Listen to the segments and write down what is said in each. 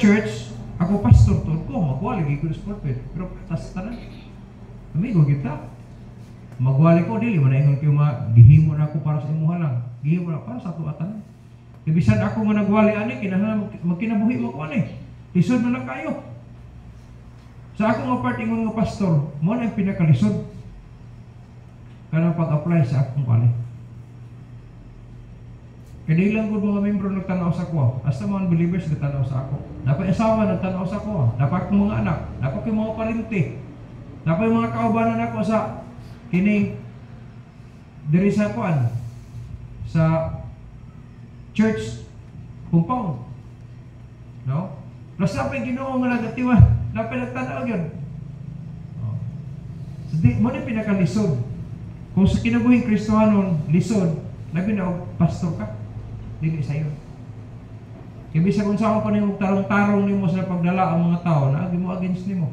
church, ako pastor to ko, magwali ko sa pulpit, pero tas tanan. Amigo kita. Magwali ko dili man ingon ko gihimo na ako para sa imuha lang. Gihimo na para sa ato atan. Ibisan ako nga nagwali ani kinahanglan magkinabuhi mo ko ani. Lisod na lang kayo. Sa ako nga part ingon nga pastor, mo na pinakalisod. Kanang pag-apply sa akong wali. Kaya lang ko mga membro nagtanaw sa ko. Hasta mga believers nagtanaw sa ako. Dapat asawa nagtanaw sa ko. Dapat yung mga anak. Dapat yung mga parinti. Dapat yung mga kaubanan ako sa kining diri sa kuan sa church compound. No? Plus dapat Ginoo nga nagatiwa. Dapat nagtanaw yun. So, mo na pinakalisod. Kung sa kinabuhing Kristohanon, lisod, labi na pastor ka. Dili sa'yo. Kaya bisa kung saan pa nimo tarong-tarong nimo sa pagdala ang mga tao na agi mo against nimo.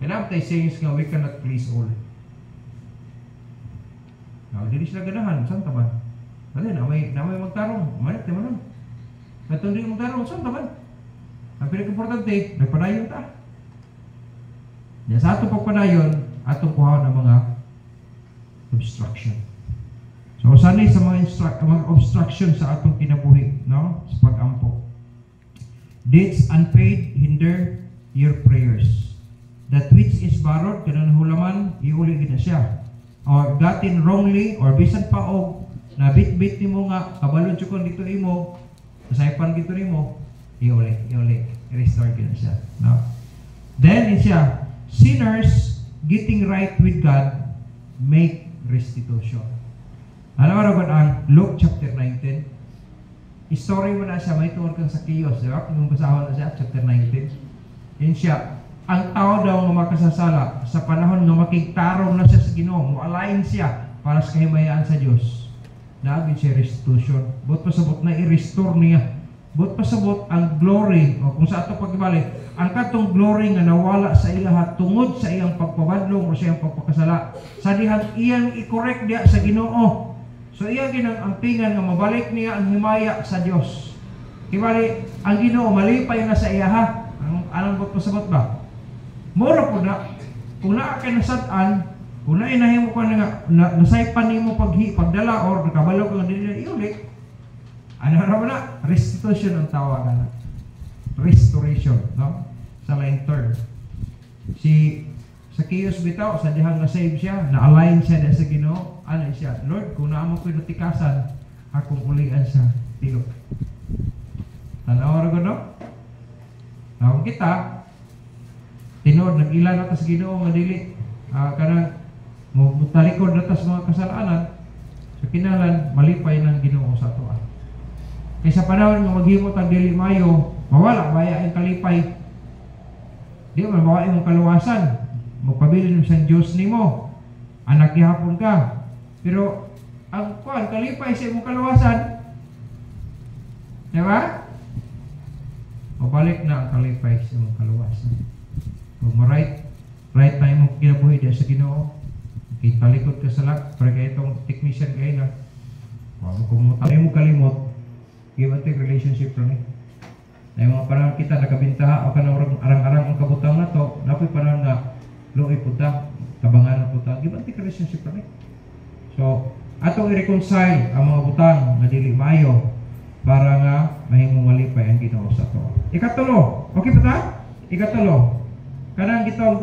And after sayings nga, we cannot please all. Now, dili sila ganahan. Saan taban? Dali, na may magtarong. Manit, di mo nun. Natong di magtarong, saan taban? Ang pinag-importante, nagpadayon ta. Yan, sa atong pagpadayon, atong kuha ng mga obstruction. So, sanay sa mga obstruction sa atong kinabuhi, no? Sa pag-ampo. Debts unpaid hinder your prayers. That which is borrowed, kanang hulaman, iuli na siya. Or gotten wrongly, or bisan pa og na bit-bit nimo nga, kabalon chukon dito imo, nasaypan dito nimo, iuli, restore na siya. No? Then, siya, sinners getting right with God make restitution. Alam mo ang Luke chapter 19? Story mo na siya, may tungkol kang sa Kiyos, di ba? Kung basahon na siya, chapter 19. Yun siya, ang tao daw nga makasasala sa panahon nga makigtarong na siya sa Ginoo, mo-align siya para sa kahimayaan sa Diyos. Naagin siya restitution. But pasabot na i-restore niya. But pasabot ang glory, o kung sa ato pagbalik, ang katong glory nga nawala sa ilaha tungod sa iyang pagpabadlong o sa iyang pagpakasala. Sa dihang iyang i-correct diya sa Ginoo. So iya ginang ampingan nga mabalik niya ang himaya sa Dios. Kibali ang Ginoo malipay na sa iyaha. Anong pasabot ba? Mura po na kung naa kay nasad-an, kung nainahimo ka nga nasaypan nimo pagdala or nakabalo ka dili iuli. Ano ra na? Restitution ang tawagan. Restoration, no? Sa line term. Si Zacchaeus bitaw, sa dihang na-save siya, na-align siya sa Ginoo, ano siya, Lord, kung naamo ko'y natikasan, akong ulian sa tilok. Tanaw ko, no? Kung kita, tinod, nag-ilan natas Ginoo nga dili, kanang, mutalikod natas mga kasalanan, sa kinalan, malipay ng Ginoo sa tuwa. Kaya sa panahon nga maghimot ang dili mayo, mawala, maya ang kalipay. Di man, mawa imong kaluwasan. Magpabilin mo sa Diyos nimo, anak gihapon ka. Pero ang kuan kalipay sa imong kaluwasan, di ba? Mabalik na ang kalipay sa imong kaluwasan. Kung right na imong kinabuhi diya sa Ginoo, kitalikod ka sa lak, para kaya itong technician kayo na, kung mo kalimot, give and take relationship lang eh. Na yung mga panahon kita nakabintaha o kanang arang-arang ang kabutang na to, napoy panahon nga loy punta, tabangan na punta, give and take relationship lang eh. So, atong i-reconcile ang mga butang na dili maayo para nga mahimong malipay ang Ginoo sa to. Ikatulo, okay pa ta? Ikatulo, kanang gitawag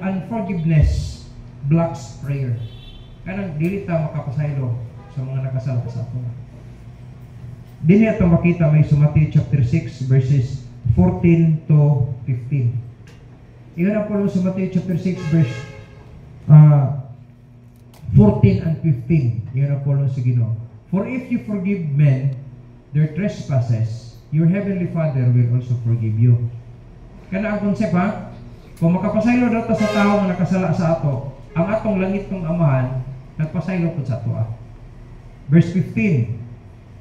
unforgiveness blocks prayer. Kanang dili ta makapasaylo sa mga nakasala sa ato. Dili ato makita may sa Matthew chapter 6 verses 14 to 15. Iyon na po sa Matthew chapter 6 verse 14 and 15. Iyon na po sa Ginoo. For if you forgive men their trespasses, your heavenly Father will also forgive you. Kana ang konsep ha? Kung makapasaylo daw sa tao nga nakasala sa ato, ang atong langit ng Amahan nagpasaylo po sa ato. Verse 15.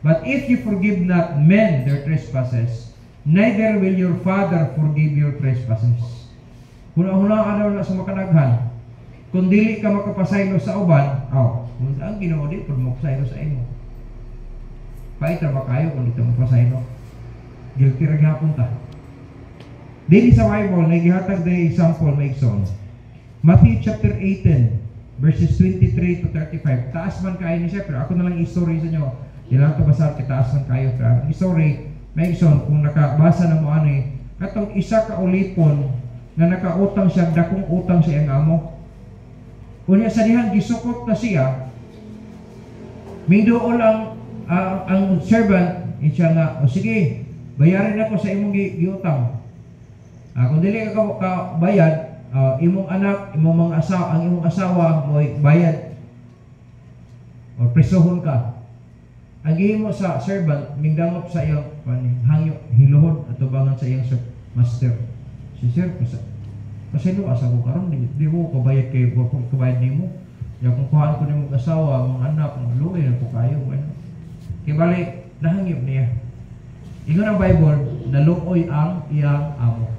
But if you forgive not men their trespasses, neither will your Father forgive your trespasses. Huna-hunaan daw na sa makanaghan. Kung dili ka makapasaylo sa uban, kung ang Ginoo di, kung makapasaylo sa imo. Paitra ba kayo kung dito makapasaylo? Guilty ra gyapon ta. Dili sa Bible nagihatag day example may igsoon. Matthew chapter 18 verses 23 to 35. Taas man kayo ni siya, pero ako na lang i-story sa inyo. Ilang to basa taas man kayo. Pero ang story may igsoon kung nakabasa na mo ani, katong isa ka ulipon na nakautang siya, dakong utang siya ang amo. Kunya sa dihang gisukot na siya, minduol ang servant, siya nga, o sige, bayarin ako sa imong giutang. Kung dili ka bayad, imong anak, imong mga asawa, ang imong asawa mo bayad o presohon ka. Ang gihimo sa servant, mingdangop sa iyang hangyo, hiluhod at tubangan sa iyang master. Si sir, pasaylo asa ko karon, di mo kabayad kay kabayad nimo. Ya kung kuhaan ko nimo asawa, mga anak, mga luoy na ko kayo, kay bali nahangyop niya. Ingon ang Bible, naluoy ang iyang amo.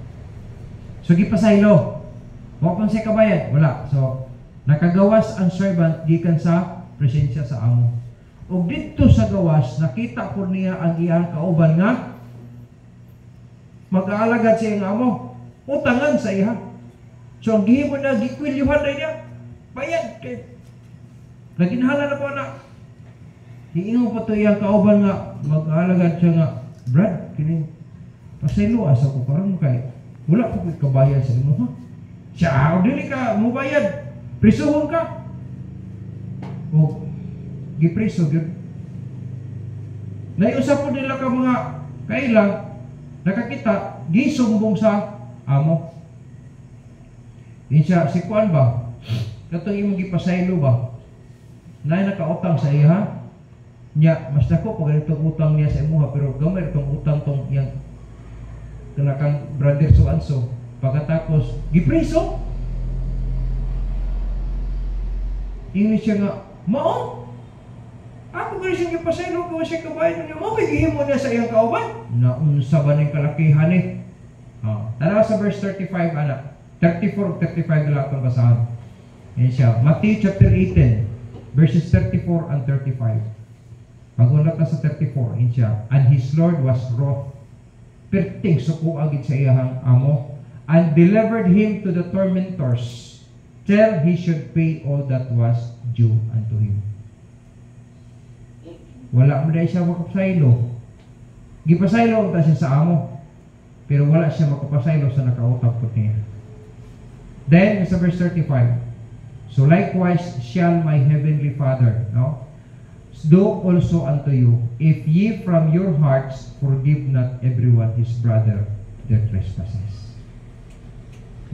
So gipasaylo. Wa kon siya kabayad, wala. So nakagawas ang servant gikan sa presensya sa amo. Ug didto sa gawas nakita ko niya ang iyang kauban nga mag-aalagad sa iyang amo. Utangan sa iya. So ang gihimo na gikwilyuhan na niya. Bayad kay naginhala na po na. Hiingon pa to iyang kauban nga mag-aalagad siya nga, Brad, kini pasaylo asa ko karon kay wala ko kabayad sa imo ha. Siya, dili ka mo bayad. Prisuhon ka. O gipriso gyud. Naiusap po nila ka mga kaila nakakita gisumbong sa amo. Insya si kuan ba? Katong imong gipasaylo ba? Nay nakautang sa iya. Nya mas dako pag ganitong utang niya sa imuha pero gamay itong utang tong yang kanakang brother so and so. Pagkatapos gipriso. Ingin siya nga, mao? Ako ba siya gipasaylo ko siya kabayan niya mo gihimo niya sa iyang kauban? Naunsa ba ning kalakihan ni? Tanaw sa verse 35 ana. 34 35 lang itong basahan. Yan siya. Matthew chapter 18 verses 34 and 35. Pagunat na sa 34, yan siya. And his Lord was wroth, perting suko agit sa iyahang amo, and delivered him to the tormentors, till he should pay all that was due unto him. Wala mo dahil siya makapasaylo. Gipasaylo ta siya sa amo, pero wala siya makapasaylo sa nakautang po niya. Then, sa verse 35, so likewise shall my heavenly Father, do also unto you, if ye from your hearts forgive not everyone his brother their trespasses.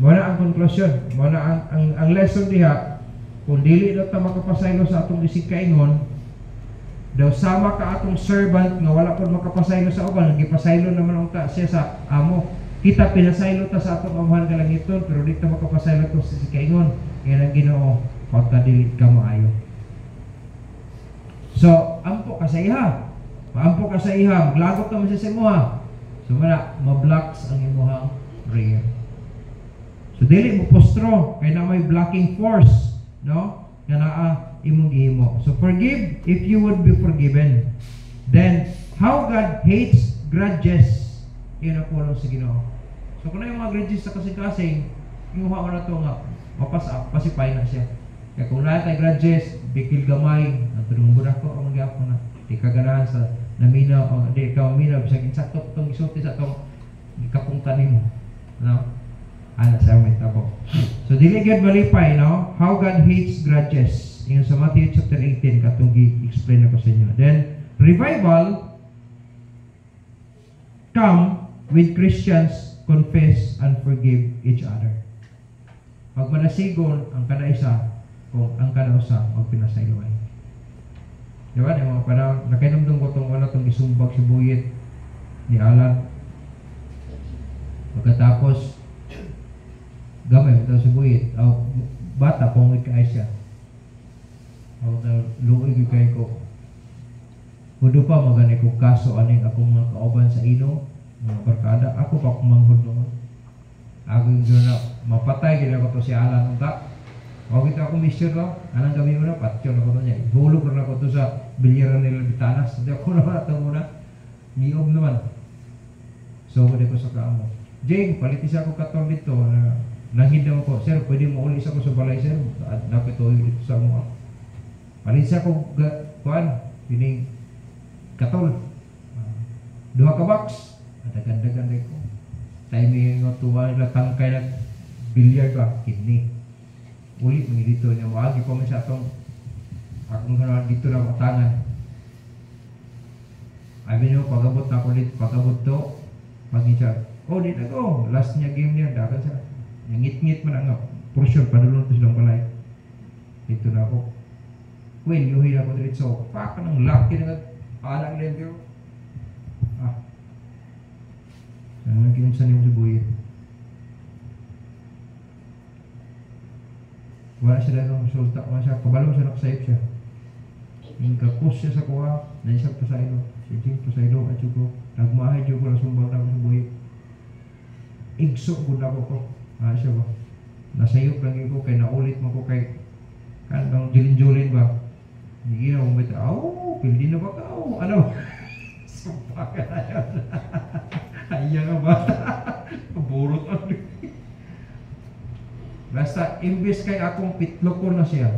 Muna ang conclusion, muna ang lesson diha, kung dili na ta makapasaylo sa atong isig kaingon, daw sama ka atong servant nga wala pud makapasaylo sa uban, gipasaylo naman unta siya sa amo. Kita pinasaylo ta sa atong amahan kalangiton, pero di ta makapasaylo to sa isig kaingon. Yan ang Ginoo, pagka-delete ka maayo. So, ampo ka sa iha. Paampo ka sa iha. Maglagot naman siya sa imuha. So, ma-blocks ang imuhang prayer. So, dili mo postro. Kaya na may blocking force. No? Nga imong gihimo. So, forgive if you would be forgiven. Then, how God hates grudges. Yun ang kulong sa Ginoo. So, kung na yung mga grudges sa kasing-kasing, imuha mo na ito nga, pasipay na siya. Kaya kung lahat ay grudges, bikil gamay, ang tulungan mo na ko, ang magyapon na. Di ka ganahan sa naminaw, di ka maminaw, bisag insakto itong isulti sa itong ikapungtan mo. No? Anak sa may tabo. So, dili gyud malipay, no? How God hates grudges. Yung sa Matthew chapter 18, katong i-explain ako sa inyo. Then, revival come with Christians confess and forgive each other. Pag manasigon ang kada isa, kung ang kada usa magpinasayloay. Diba? Yung mga panahon, nakinamdong ko itong wala itong isumbag si Buyit ni Alan. Pagkatapos, gamay ito si Buyit. Bata, pungit ka ay siya. Luoy kay ko. Hudo pa magani ko kaso aning akong mga kauban sa ino, mga barkada. Ako pa kumanghod noon. Ako yung na mapatay, gina ko to si Alan. Unta. O kita ako mission lang, anong gawin mo na, patyo na ko to niya. Hulog na ko to sa bilyaran nila Bitanas. Hindi ako naman ito muna. Niob naman. So wala ko sa kaamo. Jing, palitis ako katong dito na nanghindaw ko, sir, pwede mo ulis ako sa balay, sir. Dapat to dito sa mo. Palitis ako kuan, pining katol. Duha ka box. Dagan-dagan ko. Timing ng tuwa nila tangkay na bilyard ba, kidney. Uli, mga dito niya, wagi pa man sa itong akong gano'n dito na matangan. Abi nyo, pagabot na ako dito, pagabot to, mag-inchar. Oh, dito ko, last niya game niya, dagan siya. Ngit-ngit man ang for sure, padulong to silang balay. Dito na ako. Queen, yuhin ako dito. So, pa ka ng lucky na alang lento. Sana kinunsan yung si Buyin. Wala siya lang resulta. Wala siya, kabalo siya nakasayip siya. Yung kapos siya sa kuha, naisap pa sa ilo. Sige, pa sa ilo, at ko. Nagmahay ko lang sumbang na ako sa Buyin. Igso ko na ko. Siya ba? Nasayop lang ko, kaya naulit mo ko kay kanang julin-julin ba? Hindi na umit. Pildi na ba ka? Ano? Sumpa ka na yan. Ayaw nga ba? Burot ang basta, imbis kay akong pitloko na siya,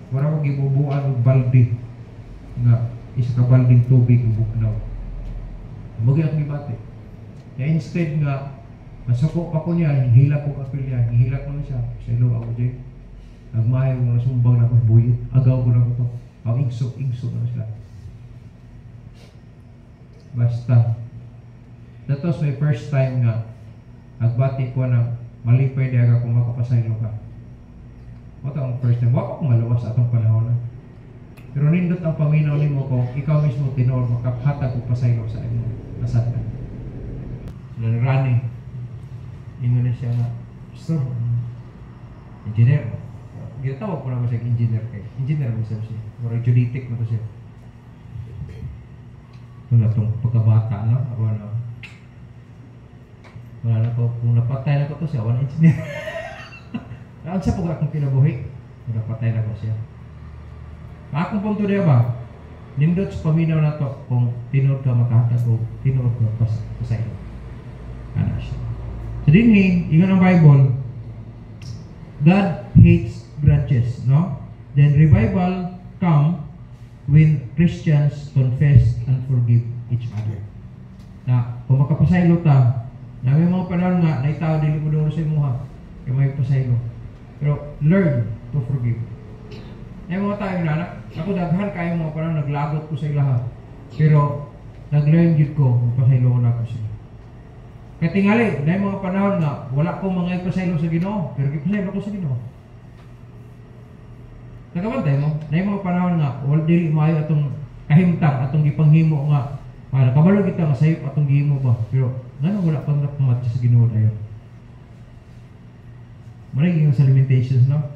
wala ko gibubuan ng balde nga isa ka balding tubig ubuknaw. Magi akong gibati. Kaya instead nga, masako pa ko niya, hihila ko kapilya, hihila ko na siya. Sa ilo ako dyan. Nagmahay ko na sumbang na akong buyit. Agaw ko na ko to. Ang igsok na sila. Basta. That was my first time nga nagbati ko ng malipay diaga kung makapasaylo ka. Ito ang first time. Wala akong malawas atong panahon na. Pero nindot ang paminaw ni mo kung ikaw mismo tinor makaphatag o pasaylo sa imo nasatan. Nanrani. Ingon na siya na, Pastor, engineer. Ginatawag ko naman siya engineer kay. Engineer mo siya. Murag genetic mo to siya. Wala itong pagkabata, no? Ako na. Wala na ko. Kung napatay na ko to siya, wala engineer. Ang siya pag akong pinabuhi, kung napatay na ko siya. Akong punto niya ba? Nindot sa paminaw na to kung tinod ka makahatag o tinod ka pasaylo. Ano siya. So din ingon ang Bible, God hates grudges, no? Then revival come when Christians confess and forgive each other. Na kung makapasaylo ta, na may mga panahon nga na itaw dili mo doon sa imuha, kaya may pasaylo. Pero learn to forgive. Ay mga tayo na, ako daghan kayo mga panahon naglagot ko sa ilaha. Pero nag-learn yun ko, pasaylo na ko siya. Kaya tingali, na mga panahon nga, wala kong mga ipasaylo sa Ginoo, pero ipasaylo ko sa Ginoo. Nagabantay mo, na mga panahon nga, wala dili maayo atong kahimtang, atong gipanghimo nga, kabalo kita nga sayop atong gihimo ba, pero nga wala pang napamatch sa Ginoo na yun. Mariging sa limitations, no?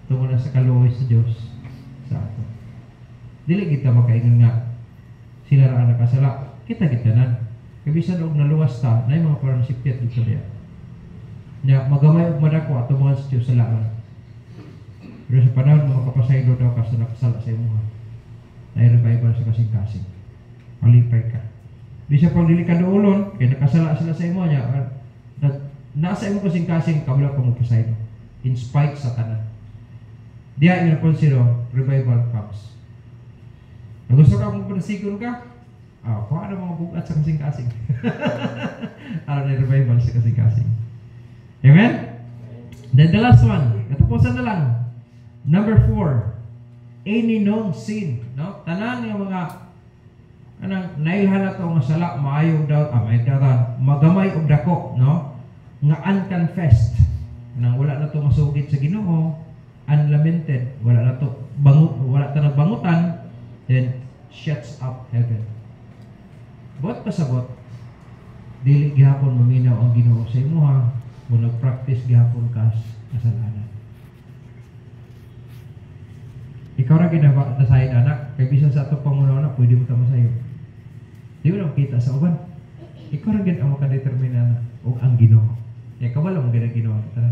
Tungo na sa kaluoy sa Diyos sa ato. Dili kita makaingon nga, sila ra nakasala, kita na. Kabisan og naluwas ta, na yung mga parang sipyat dito diya. Na magamay og madako ato mga sa Diyos sa laman. Pero sa panahon mga kapasaylo daw ka sa nakasala sa imo. Na revival sa kasing-kasing. Malipay ka. Bisa pang dili ka doolon, kaya nakasala sila sa imo niya. Nasa imo kasing-kasing kabla pa mo pasaylo. In spite sa tanan. Diya yung naponsiro, revival comes. Gusto ka kung panasigon ka? Kung ano mga bugat sa kasing-kasing. Ano na revival sa kasing-kasing. Amen? Then the last one, katapusan na lang. Number 4, any known sin. No? Tanan yung mga nailhan na ito nga sala, maayong daw, magamay o dako, no? Nga unconfessed. Nang wala na ito masugit sa Ginoo, unlamented, wala na ito wala na bangutan, then shuts up heaven. Buat pasabot, dili gihapon maminaw ang Ginoo sa imuha kung nag-practice gihapon ka kasalanan. Ikaw ra ginaba nasayin anak, kay bisan sa ato pangunaw pwede mo ta masayo. Di mo kita sa uban. Ikaw ra gid ang makadetermina og ang Ginoo. Kaya kabalo mo gid ang Ginoo ta.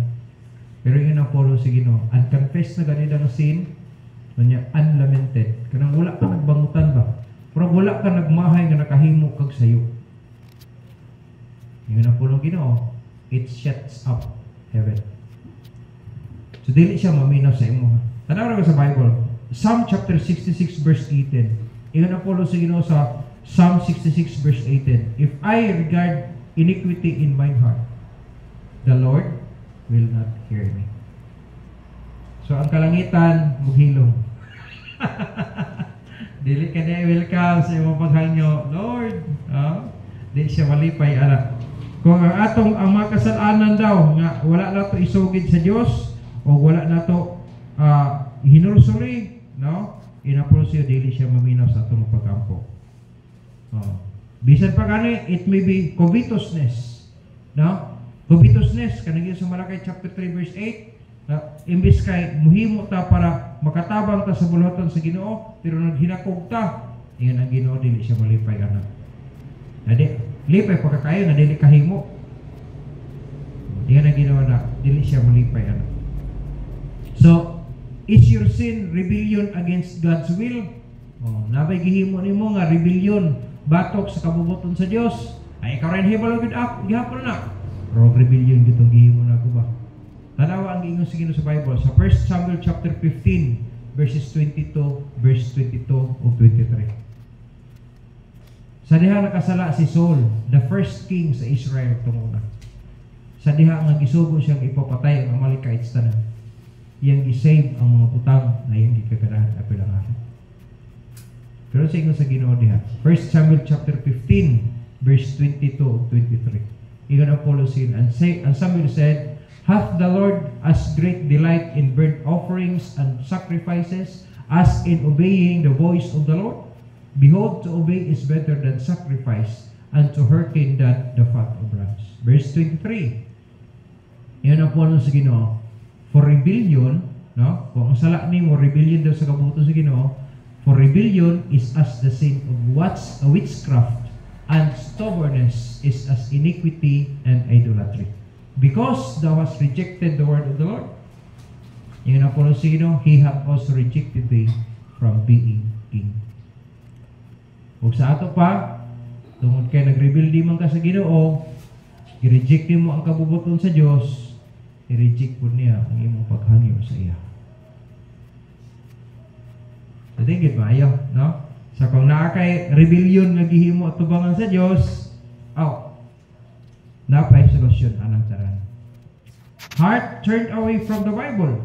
Pero yun ang follow sa Ginoo. Unconfessed na ganito ang sin, kanya unlamented. Kanang wala ka nagbangutan ba? Pero wala ka nagmahay nga nakahimo kag sayo. Yung na pulong Ginoo, it shuts up heaven. So dili siya maminaw sa imo. Tanaw ra sa Bible, Psalm chapter 66 verse 18. Ingon na pulong sa Ginoo sa Psalm 66 verse 18. If I regard iniquity in mine heart, the Lord will not hear me. So ang kalangitan mughilom. Dili ka na welcome sa imong paghangyo, Lord. Di siya malipay ana. Kung ang atong ang mga kasalanan daw nga wala na to isugid sa Dios o wala na to hinursuri, no? Inapolo siya dili siya maminaw sa atong pagkampo. Bisan pa gani, it may be covetousness, no? Covetousness kanang sa Malakay chapter 3 verse 8, imbis kay muhimo ta para makatabang ta sa buluhaton sa Ginoo, pero naghinakog ta, iyon ang Ginoo dili siya malipay ana. Ade, lipay pagkakayo na dili kahimo. Iyon ang Ginoo na dili siya malipay ana. So, is your sin rebellion against God's will? Nabay gihimo nimo nga rebellion batok sa kabubuton sa Dios. Ay ikaw rin hibalo gid up, gihapon na. Wrong rebellion gitong gihimo na ko ba? Tanawa ang ingon sa Ginoo sa Bible sa 1 Samuel chapter 15 verses 22, verse 22 o 23. Sa diha nakasala si Saul, the first king sa Israel tunguna. Sa diha nga gisugo siyang ipapatay ang Amalekites tanan. Iyang gisave ang mga putang na iyang gikaganahan apilang araw. Pero sa ingon sa Ginoo diha, 1 Samuel chapter 15 verse 22 o 23. Ingon ang policy and Samuel said, hath the Lord as great delight in burnt offerings and sacrifices as in obeying the voice of the Lord? Behold, to obey is better than sacrifice, and to hearken than the fat of rams. Verse 23. Iyon ang puno sa Ginoo. For rebellion, no? Kung ang sala nimo rebellion daw sa kabubuton sa Ginoo, for rebellion is as the sin of witchcraft, and stubbornness is as iniquity and idolatry. Because thou hast rejected the word of the Lord, yung napolo sino, He hath also rejected thee from being king. Ug sa ato pa, tungod kay nagrebelde man ka sa Ginoo, i-reject mo ang kabubuton sa Dios, i-reject po niya ang imong paghangyo sa iya. So, tingin ba ayaw, no? Sa kung nakakay rebellion nga gihimo at tubangan sa Dios, napay solusyon anang taran. Heart turned away from the Bible.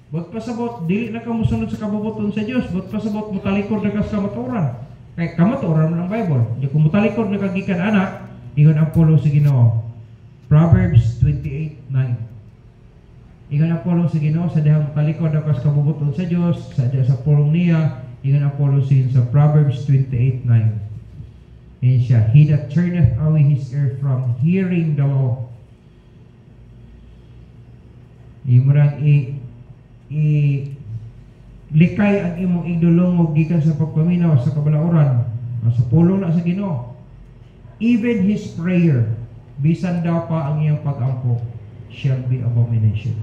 But pasabot, dili na ka musunod sa kabubuton sa Dios. But pasabot, mutalikod na ka sa kamatuoran. Kay kamatuoran mo ng Bible. Di kung mutalikod na kagikan anak, ingon ang pulo sa Ginoo. Proverbs 28:9. Ingon ang pulo sa Ginoo sa dihang mutalikod na ka sa kabubuton sa Dios, sa pulong niya, ingon ang pulo sa Proverbs 28:9. And siya, he that turneth away his ear from hearing the law. Imurang likay ang imong igdulong gikan sa pagpaminaw sa kabalauran, sa pulong na sa Ginoo. Even his prayer, bisan daw pa ang iyang pag-ampo, shall be abomination.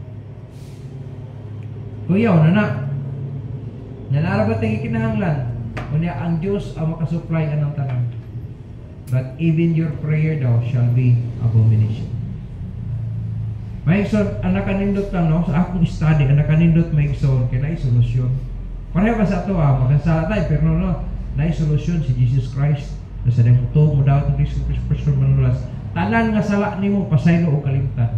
Kuyaw na nanarabat ang ikinahanglan, kunya ang Diyos ang makasupply anang tanan. But even your prayer daw shall be abomination. Maigsoon, anak kanindot lang, no? Sa akong study, anak kanindot maigsoon, kaya naisolusyon. Pareha ba sa ito, makasala tayo, pero no, naisolusyon si Jesus Christ. Nasa nang ito, mo daw itong Christ manulas. Tanan nga sala ni mo, pasaylo o kalimtan.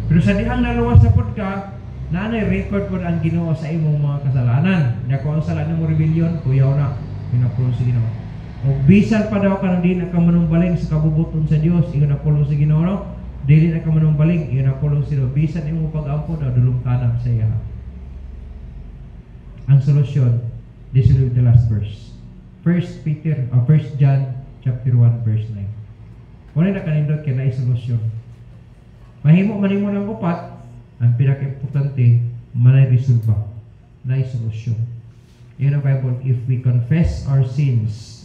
Pero sa dihang naluwas sa ka, nanay record po ang Ginoo sa imong mga kasalanan. Kung ang sala ni mo rebellion, kuyaw na, pinapulong sa Ginoo. O bisan pa daw ka nang di na ka manumbaling sa kabubuton sa Dios, iyon na pulong sa Ginoo, no? Dili na ka manumbaling, iyon na pulong sa Ginoo. Bisan imo pag-ampo daw dulong tanang sa iya. Ang solusyon, this will be the last verse. 1 John chapter 1 verse 9. Wala na kanindot kay naay solusyon. Mahimo man imo ng upat, ang pinaka-importante manay resolba, naay solusyon. Iyon ang Bible, if we confess our sins,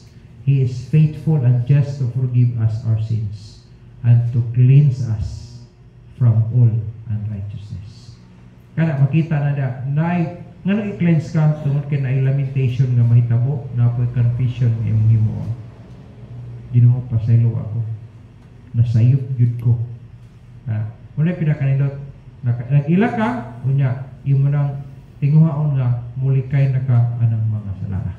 He is faithful and just to forgive us our sins and to cleanse us from all unrighteousness. Kana makita na nga i-cleanse ka tungod kay na lamentation nga mahitabo na po confession nga imong himuon. Ginoo pasaylo ako. nasayop gyud ko. Muna pinakanindot, nag-ila ka, unya, imo nang tinguhaon nga, mulikay na ka anang mga sala.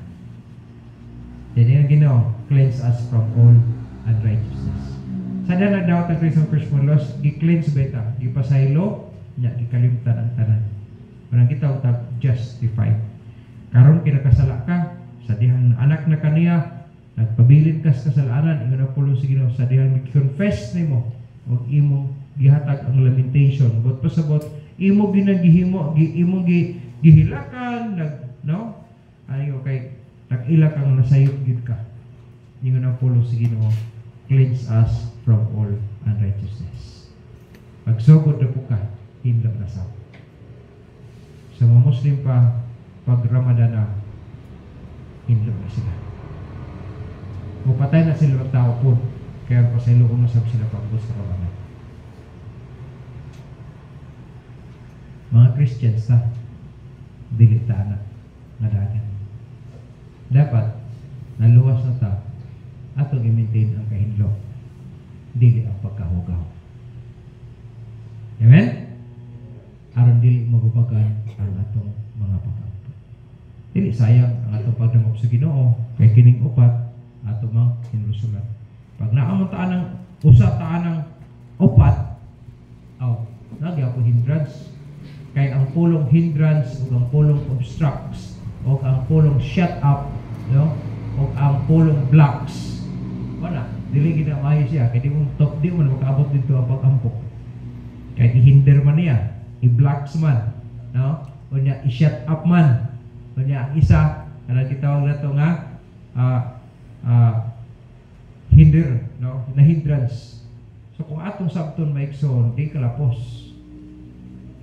Then yung Ginoo, cleanse us from all unrighteousness. Sada na daw ang Kristo Christmas laws, i-cleanse beta, ipasaylo, nya, ikalimtan ang tanan. Manang kita utag justified. Karon kinakasala ka, sa dihang anak na kaniya, nagpabilin ka sa kasalanan, ingon ang pulo sa Ginoo, sa dihang confess nimo, o imong gihatag ang lamentation, but pasabot imo ginagihimo, imo gihilakan, no? Ayo kay nag-ila kang nasayop gid ka. Ingon ang pulo sa Ginoo, cleanse us from all unrighteousness. Pagsugod na po ka, hindot na sa. Sa mga Muslim pa, pag Ramadan na, hindot na sila. Mupatay na sila ng tao po, kaya pasayloon na sila pag-bus sa Ramadan. Mga Christians ta, dilita na dagan. Dapat, naluwas na ta, atong i-maintain ang kahinlo, dili ang pagkahugaw. Amen? Aron dili magubagan ang atong mga pagkahugaw. Dili sayang ang atong pagdangop sa Ginoo, kay kining upat, atong mga hinlusulan. Pag naamuntaan ng usa-taan ng upat, nagyapo hindrance. Kay ang pulong hindrance o ang pulong obstructs o ang pulong shut up, no? O ang pulong blocks, wala, dili gina maayo siya. Kay di mo makaabot dito ang pag-ampok. Kay i-hinder man niya, i-blocks man, no? O niya i-shut up man, o niya isa kana gitawag nato nga hinder, no? Na hindrance. So kung atong sabton maigsoon, di kalapos,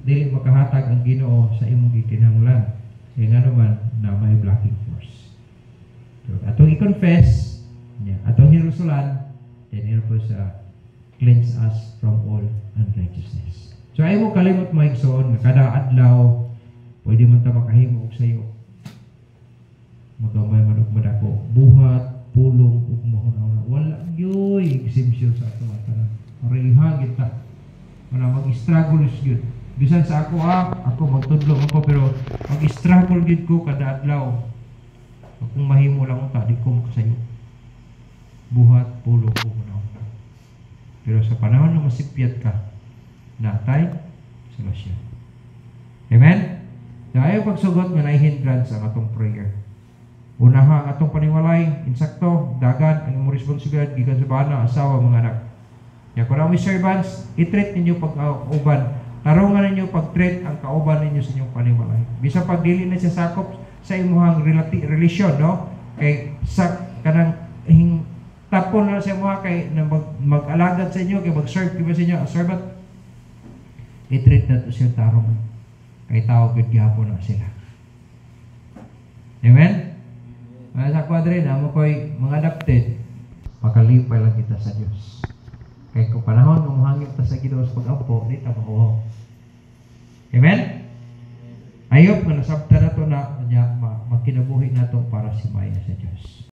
dili makahatag ang Ginoo sa imong gikinahanglan. Kaya nga naman na may blocking force. So, atong i-confess, atong hinusulan, then po sa cleanse us from all unrighteousness. So ay mo kalimot maigsoon nga kada adlaw pwede man ta makahimo og sayo. Magamay man og madako, buhat, pulong ug mahuna. Wala gyoy exemption sa ato tanan. Reha kita. Wala mag-struggle gyud. Bisan sa ako magtudlo ako, pero mag-struggle gid ko kada adlaw. Kung mahimo lang ta, di ko makasayo. Buhat, pulo ko muna. Pero sa panahon na masipyat ka, natay, solusyon. Amen? Dahil pagsugot nga na hindrance ang atong prayer. Unaha ang atong paniwalay, insakto, dagan, ang imong responsibilidad, gikan sa bana, asawa, mga anak. Kaya kung na may servants, i-treat ninyo pag-uban. Tarungan ninyo pag-treat ang kauban ninyo sa inyong panimalay. Bisa pag dili na siya sakop sa imuhang relasyon, no? Kay sa kanang tapon na sa imuha kay na mag-alagad sa inyo, kay mag-serve kiba sa inyo, a servant. I-treat na to siya tarong. Kay tao gud gihapon na sila. Amen? Mga sa kwadre na mo koy mga adopted, makalipay lang kita sa Dios. Kay kung panahon umuhangit ta sa Ginoo sa pag-ampo, di ta makuha. Amen? Ayop nga nasabta na to na makinabuhi na to para si Maya sa Diyos.